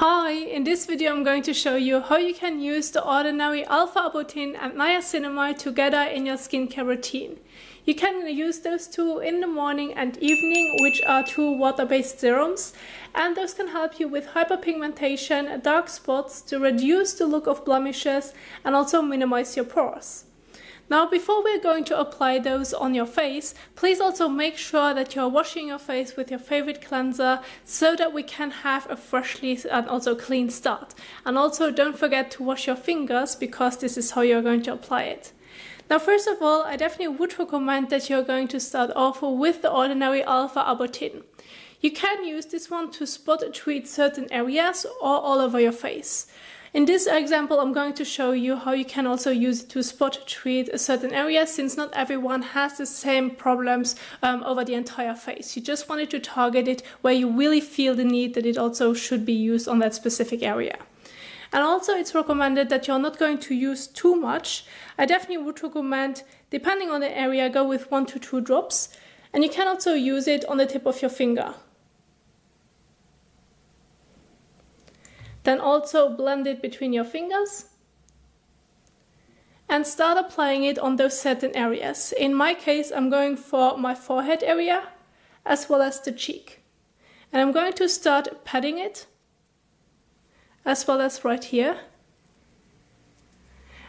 Hi, in this video I'm going to show you how you can use the ordinary alpha-arbutin and niacinamide together in your skincare routine. You can use those two in the morning and evening, which are two water-based serums, and those can help you with hyperpigmentation, dark spots, to reduce the look of blemishes and also minimize your pores. Now, before we're going to apply those on your face, please also make sure that you're washing your face with your favorite cleanser so that we can have a freshly and also clean start. And also don't forget to wash your fingers, because this is how you're going to apply it. Now, first of all, I definitely would recommend that you're going to start off with the ordinary alpha-arbutin. You can use this one to spot treat certain areas or all over your face. In this example, I'm going to show you how you can also use it to spot treat a certain area, since not everyone has the same problems over the entire face. You just wanted to target it where you really feel the need that it also should be used on that specific area. And also, it's recommended that you're not going to use too much. I definitely would recommend, depending on the area, go with 1 to 2 drops. And you can also use it on the tip of your finger. Then also blend it between your fingers and start applying it on those certain areas. In my case, I'm going for my forehead area as well as the cheek. And I'm going to start patting it as well as right here.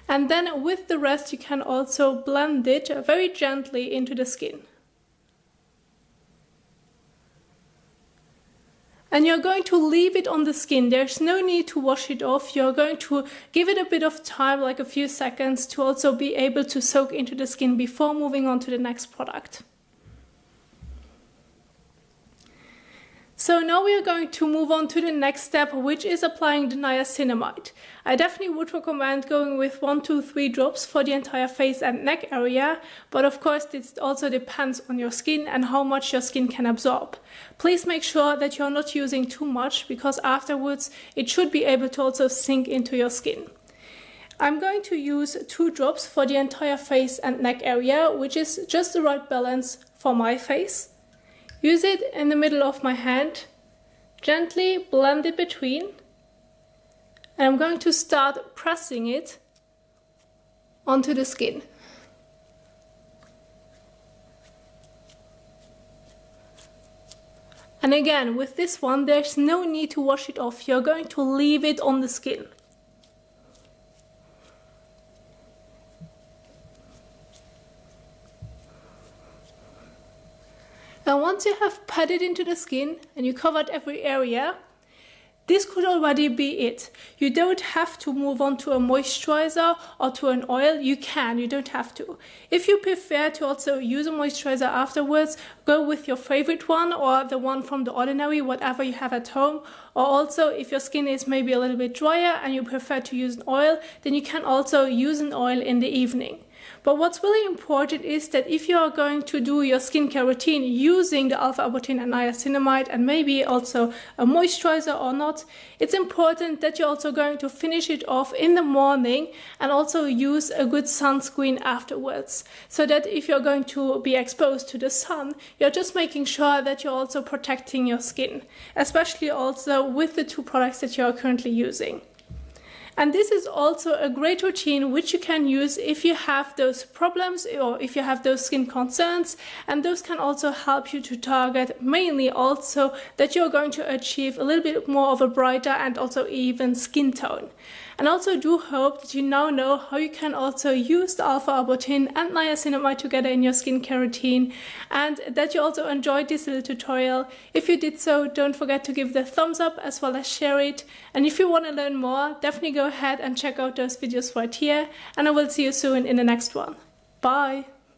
And then with the rest, you can also blend it very gently into the skin. And you're going to leave it on the skin. There's no need to wash it off. You're going to give it a bit of time, like a few seconds, to also be able to soak into the skin before moving on to the next product. So now we are going to move on to the next step, which is applying the niacinamide. I definitely would recommend going with 1 to 3 drops for the entire face and neck area, but of course this also depends on your skin and how much your skin can absorb. Please make sure that you're not using too much, because afterwards it should be able to also sink into your skin. I'm going to use 2 drops for the entire face and neck area, which is just the right balance for my face. Use it in the middle of my hand, gently blend it between, and I'm going to start pressing it onto the skin. And again, with this one, there's no need to wash it off. You're going to leave it on the skin. Now, once you have patted into the skin and you covered every area, this could already be it. You don't have to move on to a moisturizer or to an oil. You don't have to. If you prefer to also use a moisturizer afterwards, go with your favorite one or the one from The Ordinary, whatever you have at home. Or also, if your skin is maybe a little bit drier and you prefer to use an oil, then you can also use an oil in the evening. But what's really important is that if you are going to do your skincare routine using the alpha-arbutin and niacinamide and maybe also a moisturizer or not, it's important that you're also going to finish it off in the morning and also use a good sunscreen afterwards. So that if you're going to be exposed to the sun, you're just making sure that you're also protecting your skin, especially also with the 2 products that you are currently using. And this is also a great routine which you can use if you have those problems or if you have those skin concerns, and those can also help you to target mainly also that you're going to achieve a little bit more of a brighter and also even skin tone. And also do hope that you now know how you can also use the alpha-arbutin and niacinamide together in your skincare routine, and that you also enjoyed this little tutorial. If you did so, don't forget to give it a thumbs up as well as share it. And if you want to learn more, definitely go ahead and check out those videos right here, and I will see you soon in the next one. Bye!